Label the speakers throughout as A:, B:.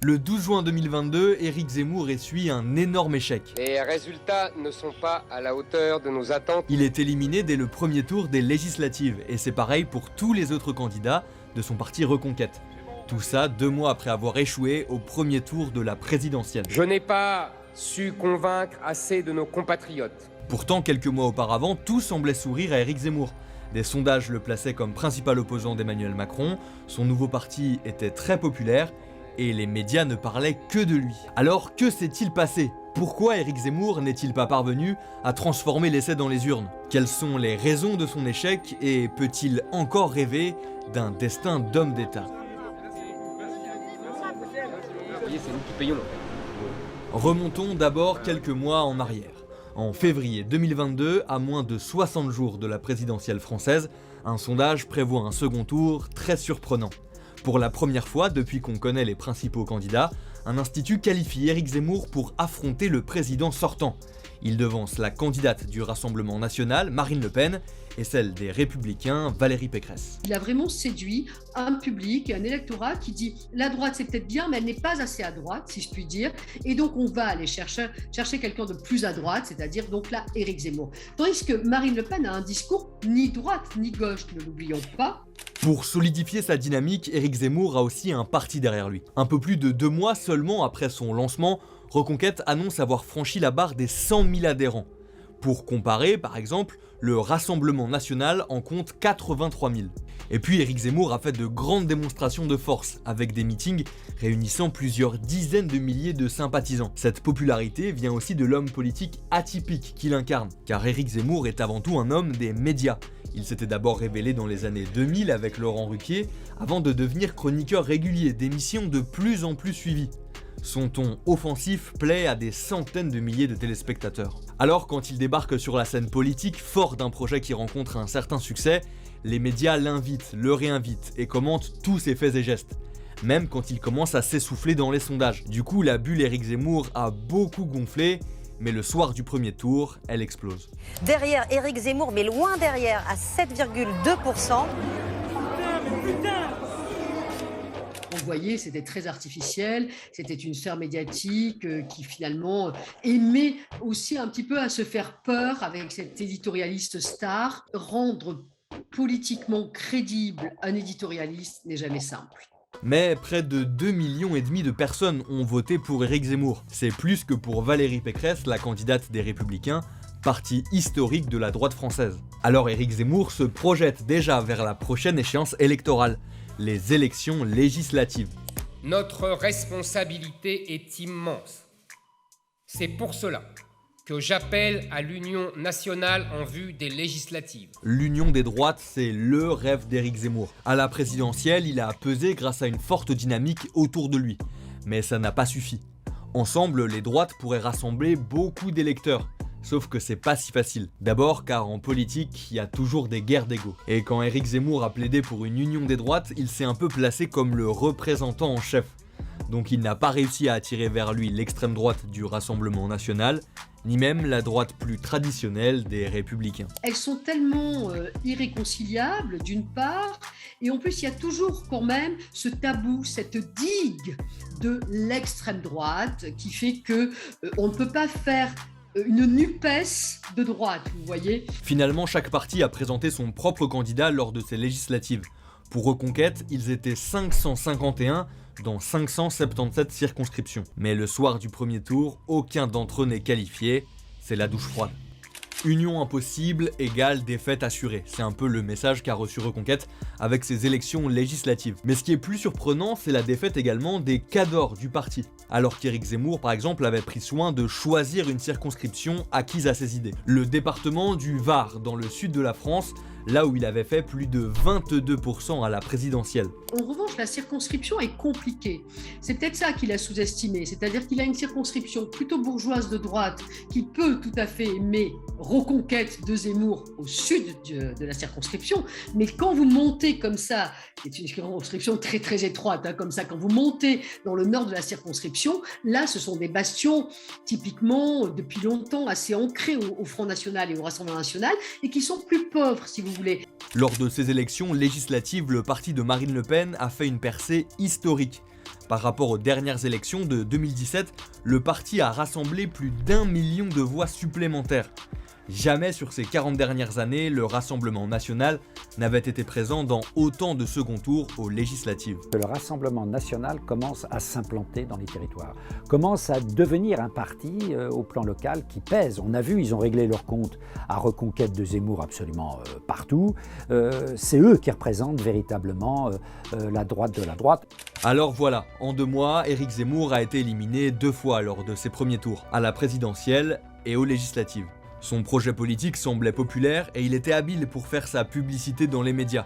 A: Le 12 juin 2022, Éric Zemmour essuie un énorme échec.
B: Les résultats ne sont pas à la hauteur de nos attentes.
A: Il est éliminé dès le premier tour des législatives, et c'est pareil pour tous les autres candidats de son parti Reconquête. Tout ça 2 mois après avoir échoué au premier tour de la présidentielle.
B: Je n'ai pas su convaincre assez de nos compatriotes.
A: Pourtant, quelques mois auparavant, tout semblait sourire à Éric Zemmour. Des sondages le plaçaient comme principal opposant d'Emmanuel Macron, son nouveau parti était très populaire, et les médias ne parlaient que de lui. Alors que s'est-il passé ? Pourquoi Éric Zemmour n'est-il pas parvenu à transformer l'essai dans les urnes ? Quelles sont les raisons de son échec et peut-il encore rêver d'un destin d'homme d'État ?
B: C'est nous qui payons.
A: Remontons d'abord quelques mois en arrière. En février 2022, à moins de 60 jours de la présidentielle française, un sondage prévoit un second tour très surprenant. Pour la première fois depuis qu'on connaît les principaux candidats, un institut qualifie Éric Zemmour pour affronter le président sortant. Il devance la candidate du Rassemblement national, Marine Le Pen, et celle des Républicains, Valérie Pécresse.
C: Il a vraiment séduit un public, un électorat qui dit la droite c'est peut-être bien mais elle n'est pas assez à droite si je puis dire, et donc on va aller chercher quelqu'un de plus à droite, c'est-à-dire donc là Éric Zemmour. Tandis que Marine Le Pen a un discours ni droite ni gauche, ne l'oublions pas.
A: Pour solidifier sa dynamique, Éric Zemmour a aussi un parti derrière lui. Un peu plus de 2 mois seulement après son lancement, Reconquête annonce avoir franchi la barre des 100 000 adhérents. Pour comparer, par exemple, le Rassemblement national en compte 83 000. Et puis Éric Zemmour a fait de grandes démonstrations de force, avec des meetings réunissant plusieurs dizaines de milliers de sympathisants. Cette popularité vient aussi de l'homme politique atypique qu'il incarne, car Éric Zemmour est avant tout un homme des médias. Il s'était d'abord révélé dans les années 2000 avec Laurent Ruquier, avant de devenir chroniqueur régulier d'émissions de plus en plus suivies. Son ton offensif plaît à des centaines de milliers de téléspectateurs. Alors quand il débarque sur la scène politique, fort d'un projet qui rencontre un certain succès, les médias l'invitent, le réinvitent et commentent tous ses faits et gestes. Même quand il commence à s'essouffler dans les sondages. Du coup, la bulle Éric Zemmour a beaucoup gonflé, mais le soir du premier tour, elle explose.
D: Derrière Éric Zemmour, mais loin derrière, à 7,2%.
C: On voyait, c'était très artificiel, c'était une sphère médiatique qui finalement aimait aussi un petit peu à se faire peur avec cet éditorialiste star. Rendre politiquement crédible un éditorialiste n'est jamais simple.
A: Mais près de 2,5 millions de personnes ont voté pour Éric Zemmour. C'est plus que pour Valérie Pécresse, la candidate des Républicains, parti historique de la droite française. Alors Éric Zemmour se projette déjà vers la prochaine échéance électorale, les élections législatives.
B: Notre responsabilité est immense. C'est pour cela que j'appelle à l'union nationale en vue des législatives.
A: L'union des droites, c'est le rêve d'Éric Zemmour. À la présidentielle, il a pesé grâce à une forte dynamique autour de lui. Mais ça n'a pas suffi. Ensemble, les droites pourraient rassembler beaucoup d'électeurs. Sauf que c'est pas si facile. D'abord car en politique, il y a toujours des guerres d'ego. Et quand Éric Zemmour a plaidé pour une union des droites, il s'est un peu placé comme le représentant en chef. Donc il n'a pas réussi à attirer vers lui l'extrême droite du Rassemblement national, ni même la droite plus traditionnelle des Républicains.
C: Elles sont tellement irréconciliables d'une part, et en plus il y a toujours quand même ce tabou, cette digue de l'extrême droite qui fait que on ne peut pas faire une NUPES de droite, vous voyez.
A: Finalement, chaque parti a présenté son propre candidat lors de ces législatives. Pour Reconquête, ils étaient 551 dans 577 circonscriptions. Mais le soir du premier tour, aucun d'entre eux n'est qualifié, c'est la douche froide. Union impossible égale défaite assurée. C'est un peu le message qu'a reçu Reconquête avec ses élections législatives. Mais ce qui est plus surprenant, c'est la défaite également des cadors du parti. Alors qu'Éric Zemmour, par exemple, avait pris soin de choisir une circonscription acquise à ses idées. Le département du Var, dans le sud de la France, là où il avait fait plus de 22% à la présidentielle.
C: En revanche, la circonscription est compliquée. C'est peut-être ça qu'il a sous-estimé, c'est-à-dire qu'il a une circonscription plutôt bourgeoise de droite qu'il peut tout à fait aimer Reconquête de Zemmour au sud de la circonscription, mais quand vous montez comme ça, c'est une circonscription très très étroite, comme ça, quand vous montez dans le nord de la circonscription, là ce sont des bastions typiquement depuis longtemps assez ancrés au Front National et au Rassemblement National et qui sont plus pauvres si vous voulez.
A: Lors de ces élections législatives, le parti de Marine Le Pen a fait une percée historique. Par rapport aux dernières élections de 2017, le parti a rassemblé plus d'1 million de voix supplémentaires. Jamais sur ces 40 dernières années, le Rassemblement national n'avait été présent dans autant de second tours aux législatives.
E: Le Rassemblement national commence à s'implanter dans les territoires, commence à devenir un parti au plan local qui pèse. On a vu, ils ont réglé leur compte à Reconquête de Zemmour absolument partout. C'est eux qui représentent véritablement la droite de la droite.
A: Alors voilà, en 2 mois, Éric Zemmour a été éliminé 2 fois lors de ses premiers tours, à la présidentielle et aux législatives. Son projet politique semblait populaire et il était habile pour faire sa publicité dans les médias.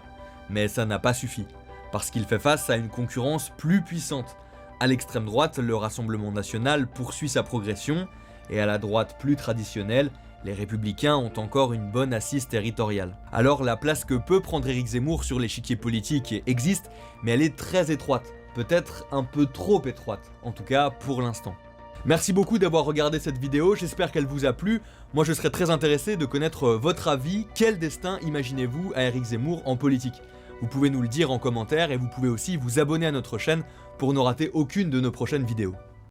A: Mais ça n'a pas suffi, parce qu'il fait face à une concurrence plus puissante. À l'extrême droite, le Rassemblement national poursuit sa progression, et à la droite plus traditionnelle, les Républicains ont encore une bonne assise territoriale. Alors la place que peut prendre Éric Zemmour sur l'échiquier politique existe, mais elle est très étroite, peut-être un peu trop étroite, en tout cas pour l'instant. Merci beaucoup d'avoir regardé cette vidéo, j'espère qu'elle vous a plu. Moi je serais très intéressé de connaître votre avis. Quel destin imaginez-vous à Éric Zemmour en politique? Vous pouvez nous le dire en commentaire et vous pouvez aussi vous abonner à notre chaîne pour ne rater aucune de nos prochaines vidéos.